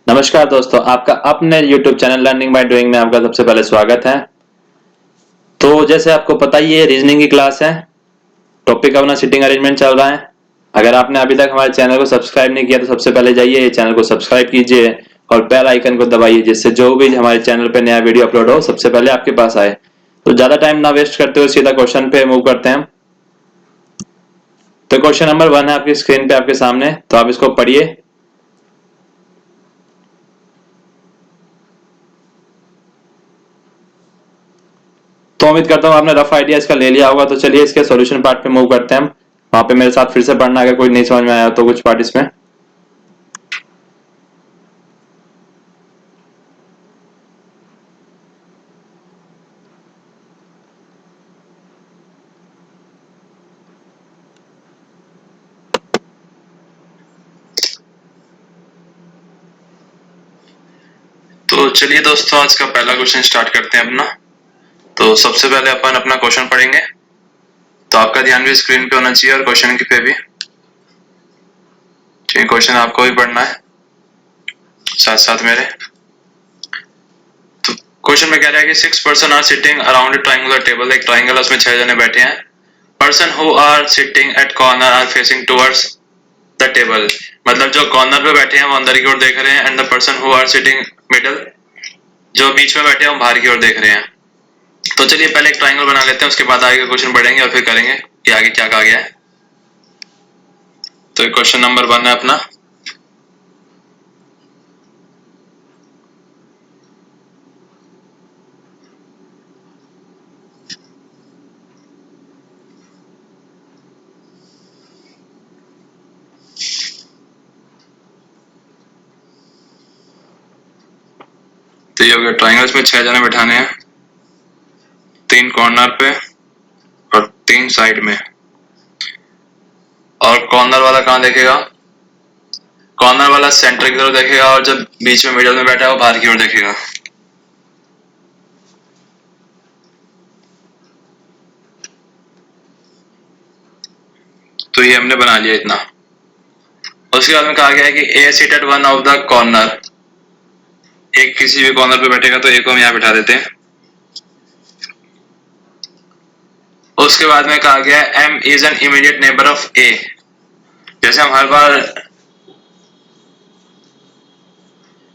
नमस्कार दोस्तों, आपका अपने YouTube channel learning by doing में आपका सबसे पहले स्वागत है। तो जैसे आपको पता ही है, रीजनिंग की क्लास है। टॉपिक अपना सिटिंग अरेंजमेंट चल रहा है। अगर आपने अभी तक हमारे चैनल को सब्सक्राइब नहीं किया तो सबसे पहले जाइए ये चैनल को सब्सक्राइब कीजिए और बेल आइकन को दबाइए, जिससे जो भी हमारे चैनल पे नया वीडियो अपलोड हो सबसे पहले आपके पास आए। तो ज्यादा टाइम ना वेस्ट करते हुए सीधा क्वेश्चन पे मूव करते हैं। तो क्वेश्चन नंबर 1 है आपकी स्क्रीन पे आपके सामने, तो आप इसको पढ़िए। तो उम्मीद करता हूँ आपने रफ आइडिया इसका ले लिया होगा। तो चलिए इसके सॉल्यूशन पार्ट पे मूव करते हैं हम। वहां पे मेरे साथ फिर से पढ़ना, अगर कोई नहीं समझ में आया तो कुछ पार्ट इसमें। तो चलिए दोस्तों, आज का पहला क्वेश्चन स्टार्ट करते हैं अपना। तो सबसे पहले अपन अपना क्वेश्चन पढ़ेंगे, तो आपका ध्यान भी स्क्रीन पे होना चाहिए और क्वेश्चन पे भी। ठीक, क्वेश्चन आपको भी पढ़ना है साथ साथ मेरे। तो क्वेश्चन में कह रहा है कि 6 person are sitting around a triangular table. एक ट्रायंगल, उसमें 6 जने बैठे हैं। Person who are sitting at corner are facing towards the table. मतलब जो कॉर्नर पे बैठे हैं वो अंदर की ओर देख रहे हैं, and the person who are sitting middle, जो बीच में बैठे हैं वो बाहर की ओर देख रहे हैं। तो चलिए पहले एक ट्रायंगल बना लेते हैं, उसके बाद आगे क्वेश्चन पढ़ेंगे और फिर करेंगे कि आगे क्या कहा गया है। तो क्वेश्चन नंबर 1 है अपना। तो ये हो गया ट्रायंगल में 6 जने बैठाने हैं, 3 कॉर्नर पे और 3 साइड में। और कॉर्नर वाला कहाँ देखेगा? कॉर्नर वाला सेंटर की तरफ देखेगा, और जब बीच में मिडल में बैठा है वो बाहर की ओर देखेगा। तो ये हमने बना लिया इतना। उसके बाद में कहा गया है कि A sit at one of the corner. एक किसी भी कॉर्नर पे बैठेगा, तो ए को हम यहाँ बिठा देते हैं। उसके बाद में कहा गया है M is an immediate neighbour of A. जैसे हम हर बार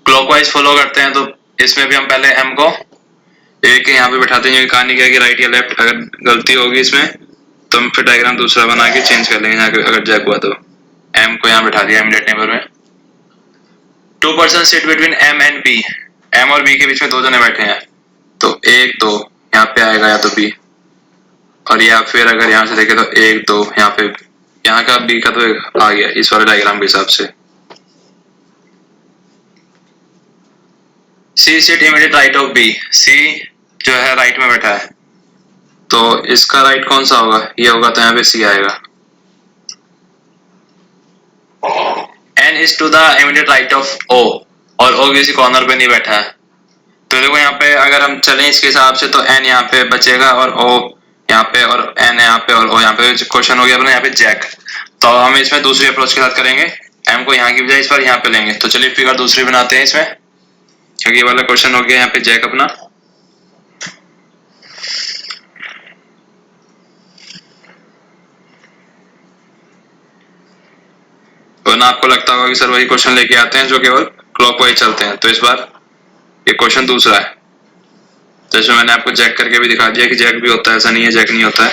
क्लॉकवाइज फॉलो करते हैं, तो इसमें भी हम पहले एम को ए के यहाँ पे बैठाते हैं। कहानी क्या है कि राइट या लेफ्ट, अगर गलती होगी इसमें तो हम फिर डायग्राम दूसरा बना के चेंज कर लेंगे। यहाँ अगर जैक हुआ तो एम को यहाँ बैठा दिया इमीडिएट नेबर में। 2 person sit between M and B. M और बी के बीच में 2 जने बैठे हैं, तो 1 2 यहाँ पे आएगा या तो बी, और या फिर अगर यहाँ से देखे तो 1 2 यहाँ पे, यहाँ का बी का तो आ गया इस वाले डायग्राम के हिसाब से। C sit immediate right of B. C जो है राइट में बैठा है, तो इसका राइट कौन सा होगा? ये होगा, तो यहाँ पे सी आएगा। N is to the immediate right of O, और ओ किसी कॉर्नर पे नहीं बैठा है। तो देखो यहाँ पे अगर हम चलें इसके हिसाब से, तो एन यहाँ पे बचेगा और ओ यहाँ पे और एन यहाँ पे और ओ यहाँ पे। क्वेश्चन हो गया अपना यहाँ पे जैक। तो हम इसमें दूसरी अप्रोच के साथ करेंगे, एम को यहाँ की बजाय इस बार यहाँ पे लेंगे। तो चलिए फिगर दूसरी बनाते हैं इसमें, क्योंकि ये वाला क्वेश्चन हो गया यहाँ पे जैक अपना। वरना आपको लगता होगा कि सर वही क्वेश्चन लेके आते हैं जो केवल क्लॉकवाइज चलते हैं। तो इस बार ये क्वेश्चन दूसरा है। जैसे मैंने आपको जैक करके भी दिखा दिया कि जैक भी होता है, ऐसा नहीं है जैक नहीं होता है।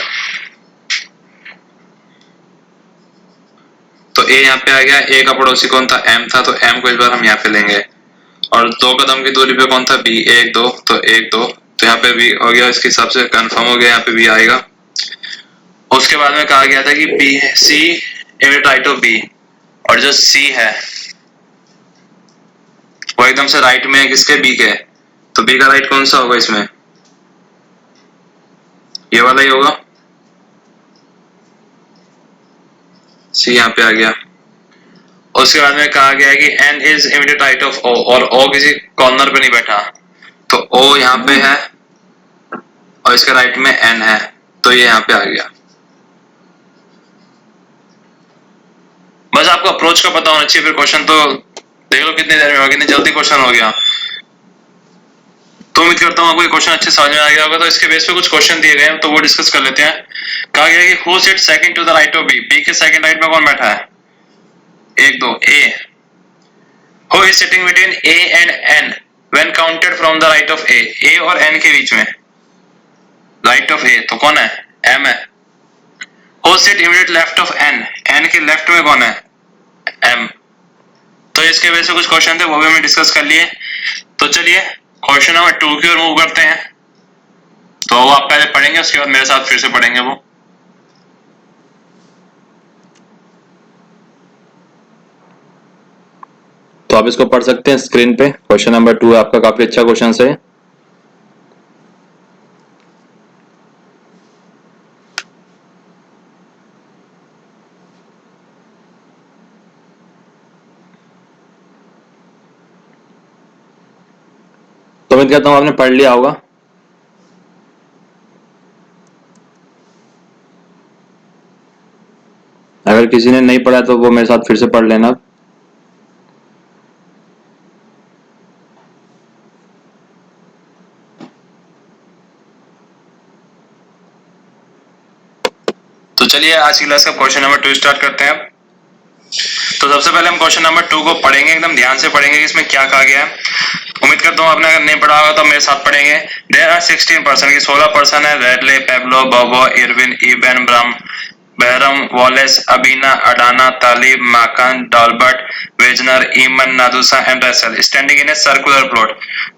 तो ए यहाँ पे आ गया। ए का पड़ोसी कौन था? एम था, तो एम को इस बार हम यहाँ पे लेंगे। और 2 कदम की दूरी पे कौन था? बी। 1 2, तो 1 2, तो यहाँ पे बी हो गया। इसके हिसाब से कंफर्म हो गया, यहाँ पे बी आएगा। उसके बाद में कहा गया था कि B C immediate right of B, और जो सी है वो एकदम से राइट में है किसके? बी के। तो बी का राइट कौन सा होगा इसमें? ये वाला ही होगा। सी यहाँ पे आ गया। उसके बाद में कहा गया है कि N is immediate right of O, और ओ किसी कॉर्नर पे नहीं बैठा, तो ओ यहाँ पे है और इसके राइट में एन है, तो ये यहाँ पे आ गया। बस आपको अप्रोच का पता होना चाहिए, फिर क्वेश्चन तो देख लो कितनी देर में हो, कितनी जल्दी क्वेश्चन हो गया। तो उम्मीद करता हूँ आपको ये क्वेश्चन अच्छे समझ में आ गया होगा। तो इसके बेस पे कुछ क्वेश्चन दिए गए हैं, तो वो डिस्कस कर लेते हैं। कहा गया है कि who sit second to the right of B, B के सेकंड राइट में कौन बैठा है? 1 2 A. Who is sitting between A and N when counted from the right of A, A और एन के बीच में राइट ऑफ ए तो कौन है? एम है। Who sit immediate left of N, N के लेफ्ट में कौन है? एम। तो इसके वजह से कुछ क्वेश्चन थे, वो भी हमने डिस्कस कर लिए। तो चलिए क्वेश्चन नंबर 2 की ओर मूव करते हैं। तो वो आप पहले पढ़ेंगे, उसके बाद मेरे साथ फिर से पढ़ेंगे वो। तो आप इसको पढ़ सकते हैं स्क्रीन पे। क्वेश्चन नंबर 2 आपका काफी अच्छा क्वेश्चन है। तो उम्मीद करता हूँ आपने पढ़ लिया होगा। अगर किसी ने नहीं पढ़ा तो वो मेरे साथ फिर से पढ़ लेना। तो चलिए आज की क्लास का क्वेश्चन नंबर 2 स्टार्ट करते हैं। तो सबसे पहले हम क्वेश्चन नंबर 2 को पढ़ेंगे, एकदम ध्यान से पढ़ेंगे कि इसमें क्या कहा गया है। उम्मीद करता हूँ आपने अगर नहीं पढ़ा होगा तो मेरे साथ पढ़ेंगे। देयर आर 16% की 16% है। Radley, Pablo, Bobo, Irwin, Eban, Bram, Bahram, Wallace, Abina, Adana, Talib, Makan, Dolbert, Wagner, Eamon, Nadusa and Russell standing in a circular plot.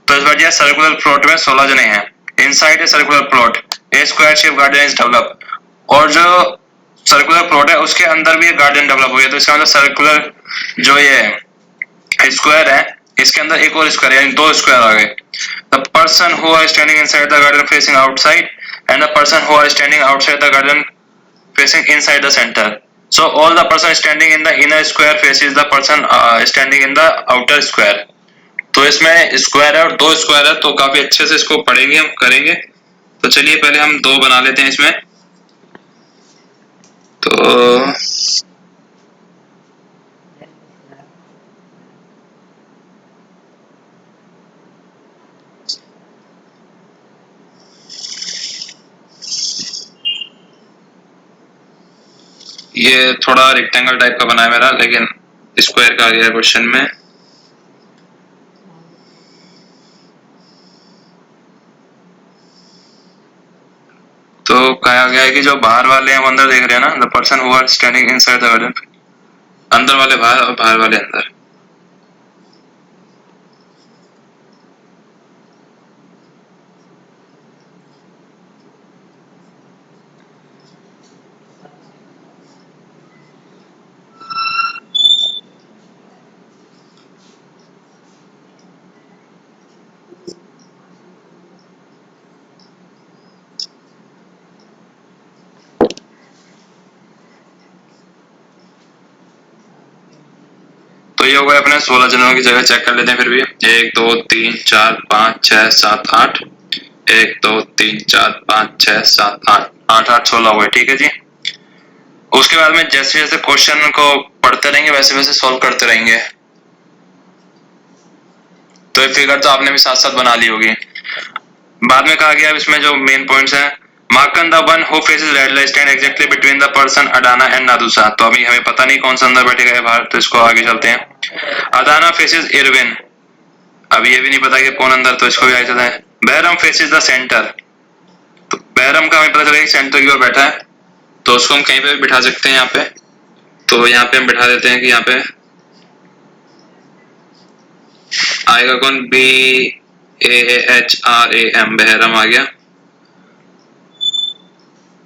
तो इस बार सर्कुलर प्लॉट में 16 जने हैं। Inside a circular plot a square shape garden is develop. और जो circular plot है उसके अंदर भी एक गार्डन डेवलप हुई है। तो इसका मतलब सर्कुलर जो ये स्क्वायर है इसके अंदर एक और स्क्वायर यानी 2 स्क्वायर आ गए। The person who are standing inside the garden facing outside and the person who are standing outside the garden facing inside the center. So all the person standing in the inner square faces the person standing in the outer square. तो इसमें square है और 2 square है, तो काफी अच्छे से इसको पढ़ेंगे, हम करेंगे। तो चलिए पहले हम 2 बना लेते हैं इसमें। तो ये थोड़ा रेक्टेंगल टाइप का बना है मेरा, लेकिन स्क्वायर का आ गया क्वेश्चन में। तो कहा गया है कि जो बाहर वाले हैं वो अंदर देख रहे हैं ना, the person who are standing inside the garden, अंदर वाले बाहर और बाहर वाले अंदर। तो ये हो गए अपने 16 जनों की जगह। चेक कर लेते हैं फिर भी। 1 2 3 4 5 6 7 8। 1 2 3 4 5 6 7 8 8 8 16 हुए। ठीक है जी। उसके बाद में जैसे जैसे क्वेश्चन को पढ़ते रहेंगे वैसे वैसे सॉल्व करते रहेंगे। तो ये फिगर तो आपने भी साथ साथ बना ली होगी। बाद में कहा गया इसमें जो मेन पॉइंट्स हैं, Markan the one who faces red light stand exactly between the person Adana and नादुसा। तो अभी हमें पता नहीं कौन सा अंदर बैठेगा बाहर, तो इसको आगे चलते हैं। अडाना फेसेस इरविन, अभी ये भी नहीं पता कि कौन अंदर, तो इसको भी आगे चलते हैं। बहरम फेसेस द सेंटर, तो बहरम का हमें पता चलेगा सेंटर की ओर बैठा है, तो उसको हम कहीं पे भी बिठा सकते हैं यहाँ पे। तो यहाँ पे हम बिठा देते हैं कि यहाँ पे आएगा कौन, BAHRAM, बहरम आ गया।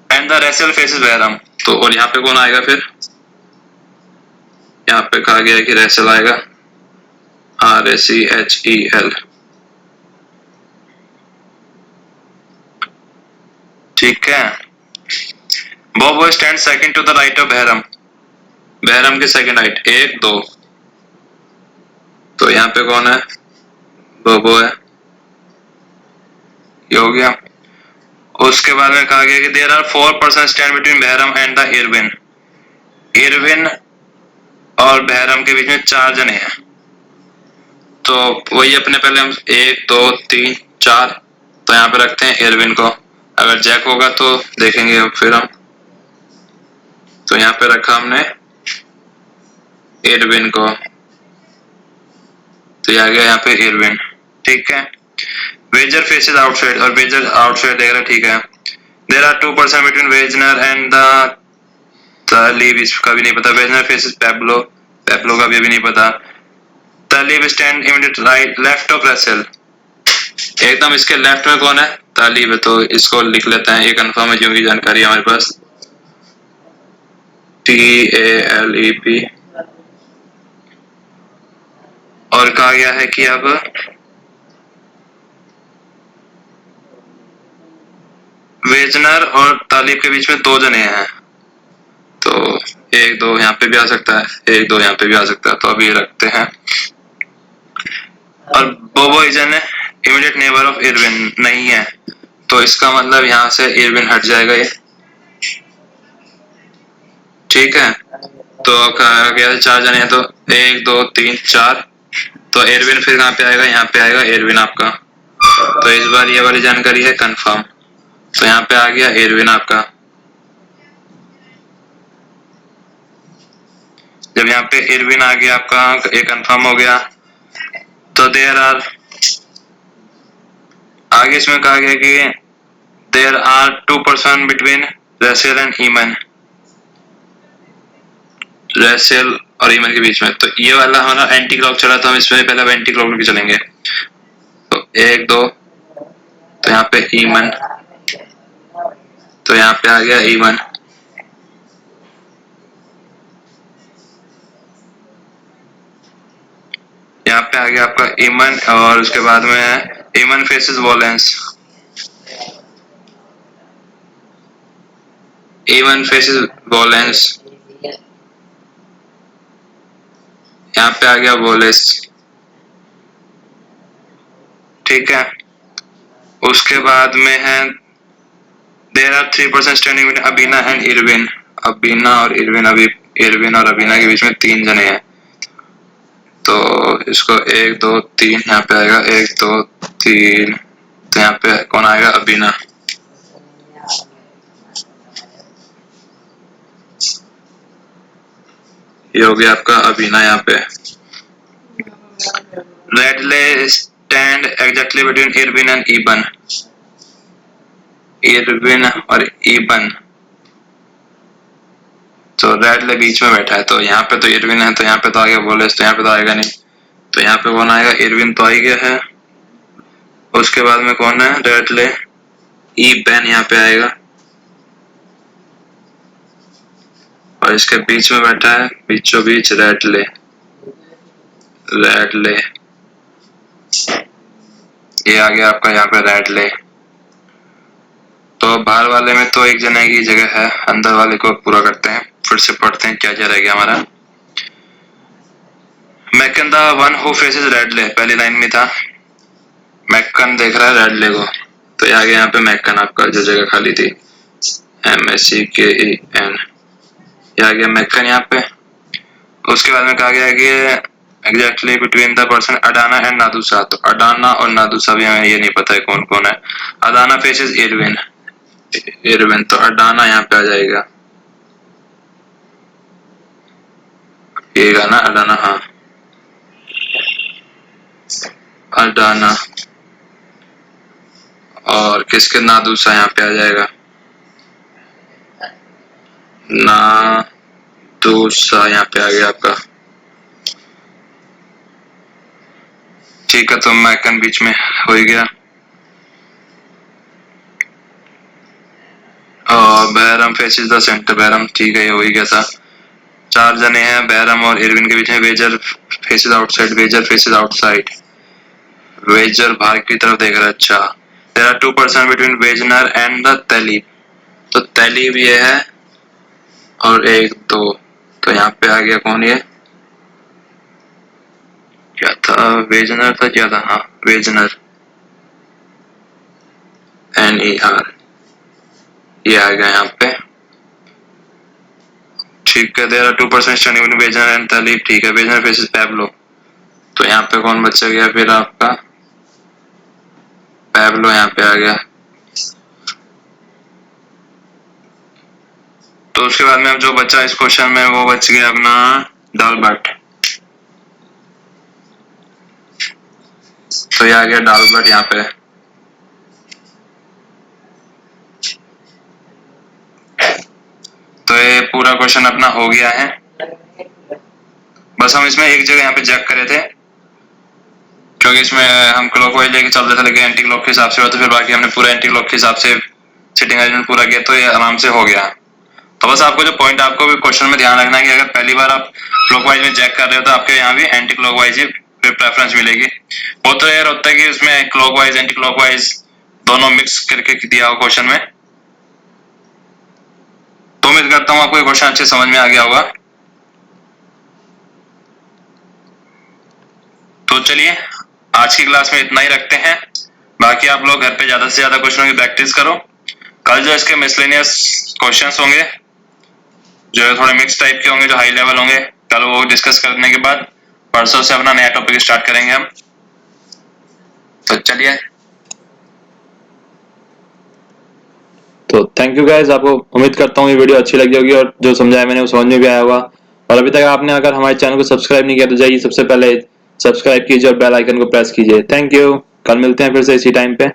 And the wrestle faces Bahram, तो और यहाँ पे कौन आएगा फिर, यहाँ पे कहा गया है कि रेसल आएगा, RACHEL। ठीक है। Bobo stand second to the right of Bahram, Bahram के सेकंड राइट 1 2। तो यहाँ पे कौन है, बोबो है, ये हो गया। उसके बाद में कहा गया कि there are 4% stand between Bahram and the Irwin, Irwin और बहरम के बीच में 4 जने हैं। तो वही अपने पहले हम 1 2 3 4 तो यहाँ पे रखते हैं एरविन को। अगर जैक होगा तो देखेंगे अब फिर हम। तो यहाँ पे रखा हमने एरविन को, तो ये आ गया यहाँ पे एरविन। ठीक है। वेजर फेसेस आउटसाइड, और वेजर आउटसाइड देख रहा, ठीक है। There are 2% between Wagner and the Liv, इसका भी नहीं पता। वेजनर फेसेस पैब्लो, पैब्लो का भी अभी नहीं पता। The leave stand immediate right left of Russell, एकदम इसके लेफ्ट में कौन है? तालीब है, तो इसको लिख लेते हैं, ये कंफर्म है क्योंकि जानकारी हमारे पास। TALEP। और कहा गया है कि अब वेजनर और तालिब के बीच में 2 जने हैं, तो 1 2 यहाँ पे भी आ सकता है, 1 2 यहाँ पे भी आ सकता है, तो अभी रखते हैं। और बोबो is an immediate neighbour of Irwin नहीं है, तो इसका मतलब यहाँ से इरविन हट जाएगा ये। ठीक है। तो कहा गया 4 जने हैं, तो 1 2 3 4, तो एरविन फिर कहाँ पे आएगा? यहाँ पे आएगा एरविन आपका। तो इस बार ये वाली जानकारी है कंफर्म, तो यहाँ पे आ गया एरविन आपका। जब यहाँ पे एरविन आ गया आपका, ये कंफर्म हो गया, तो देयर आर, आगे इसमें कहा गया कि देयर आर 2% बिटवीन रेसेल एंड ईमन, रेसेल और ईमन के बीच में। तो ये वाला हमारा एंटी क्लॉक चला, तो हम इसमें पहले एंटी क्लॉक भी चलेंगे। तो 1 2, तो यहाँ पे ईमन, तो यहाँ पे आ गया ईमन। यहाँ पे आ गया आपका ईमन, और उसके बाद में है ईमन फेसेस वॉलेंस, ईमन फेसेस वॉलेंस, यहाँ पे आ गया वॉलेस। ठीक है। उसके बाद में है there are 3% standing between Abina and Irwin, Abina और इरविन, अभी इरविन और अबीना के बीच में 3 जने हैं, तो इसको 1 2 3 यहाँ पे आएगा, 1 2 3, तो यहाँ पे कौन आएगा? अबीना। ये हो गया आपका अबीना। यहाँ पे Radley stand exactly between Irwin and Eban, Irwin और ईबन, तो रेडले बीच में बैठा है, तो यहाँ पे तो इरविन है, तो यहाँ पे तो आ गया वॉलेस, तो यहाँ पे तो आएगा नहीं, तो यहाँ पे कौन आएगा? इरविन तो आ ही गया है। उसके बाद में कौन है? रेडले, ईबन यहाँ पे आएगा, और इसके बीच में बैठा है, बीचों बीच रेडले, रेडले, ये आ गया आपका यहाँ पे रेडले। तो बाहर वाले में तो 1 जने की जगह है, अंदर वाले को पूरा करते हैं, फिर से पढ़ते हैं क्या क्या रह गया हमारा। McKeon the one who faces ridley, पहली लाइन में था मैकन देख रहा है रेडले को, तो ये आ गया यहाँ पे मैकन आपका, जो जगह खाली थी MACKEN, ये आ गया मैकन यहाँ पे। उसके बाद में कहा गया कि exactly between the person Adana and नादुसा, तो अडाना और नादुसा भी हमें ये नहीं पता है कौन कौन है। अडाना फेसेस इरविन, इरविन, तो अडाना यहाँ पे आ जाएगा, ये गाना अडाना, हाँ अडाना। और किसके? नादुसा यहाँ पे आ जाएगा, नादुसा यहाँ पे आ गया आपका। ठीक है, तो मैकन बीच में हो ही गया। और Bairam faces the centre, Bairam, ठीक है, ये हो ही गया था। 4 जने हैं बैरम और इरविन के बीच में। वेजर फेसेस आउटसाइड, वेजर फेसेस आउटसाइड, वेजर बाहर की तरफ देख रहा है। अच्छा, there are 2% between Wagner and the Talib, तो तलीब ये है, और 1 2, तो यहाँ पे आ गया कौन? ये क्या था? वेजनर था क्या था? हाँ वेजनर, NER, ये आ गया यहाँ पे। ठीक है, there are 2% standing between Wagner and Talib, ठीक है। वेजनर फेसेस पैब्लो, तो यहाँ पे कौन बचा गया फिर आपका पैब्लो यहाँ पे आ गया। तो उसके बाद में अब जो बचा इस क्वेश्चन में वो बच गया अपना डाल्बर्ट। तो ये आ गया डाल्बर्ट यहाँ पे। तो ये पूरा क्वेश्चन अपना हो गया है। बस हम इसमें एक जगह यहाँ पे चेक करे थे क्योंकि इसमें हम क्लॉकवाइज लेके चल रहे थे लेकिन एंटी क्लॉक के हिसाब से हुआ, तो फिर बाकी हमने पूरा एंटी क्लॉक के हिसाब से सिटिंग अरेंजमेंट पूरा किया तो ये आराम से हो गया। तो बस आपको जो पॉइंट आपको भी क्वेश्चन में ध्यान रखना है कि अगर पहली बार आप क्लॉकवाइज में चेक कर रहे हो तो आपके यहाँ भी एंटी क्लॉकवाइज ही फिर प्रेफरेंस मिलेगी। वो तो यार होता है कि उसमें क्लॉकवाइज एंटी क्लॉकवाइज दोनों मिक्स करके दिया हो क्वेश्चन में। तो उम्मीद करता हूँ आपको ये क्वेश्चन अच्छे समझ में आ गया होगा। तो चलिए आज की क्लास में इतना ही रखते हैं। बाकी आप लोग घर पे ज्यादा से ज्यादा क्वेश्चनों की प्रैक्टिस करो। कल जो इसके मिसलेनियस क्वेश्चंस होंगे जो थोड़े मिक्स टाइप के होंगे, जो हाई लेवल होंगे, कल वो डिस्कस करने के बाद परसों से अपना नया टॉपिक स्टार्ट करेंगे हम। तो चलिए, तो थैंक यू गाइस, आपको उम्मीद करता हूँ ये वीडियो अच्छी लगी होगी और जो समझाया मैंने वो समझ में भी आया होगा। और अभी तक आपने अगर हमारे चैनल को सब्सक्राइब नहीं किया तो जाइए सबसे पहले सब्सक्राइब कीजिए और बेल आइकन को प्रेस कीजिए। थैंक यू, कल मिलते हैं फिर से इसी टाइम पे।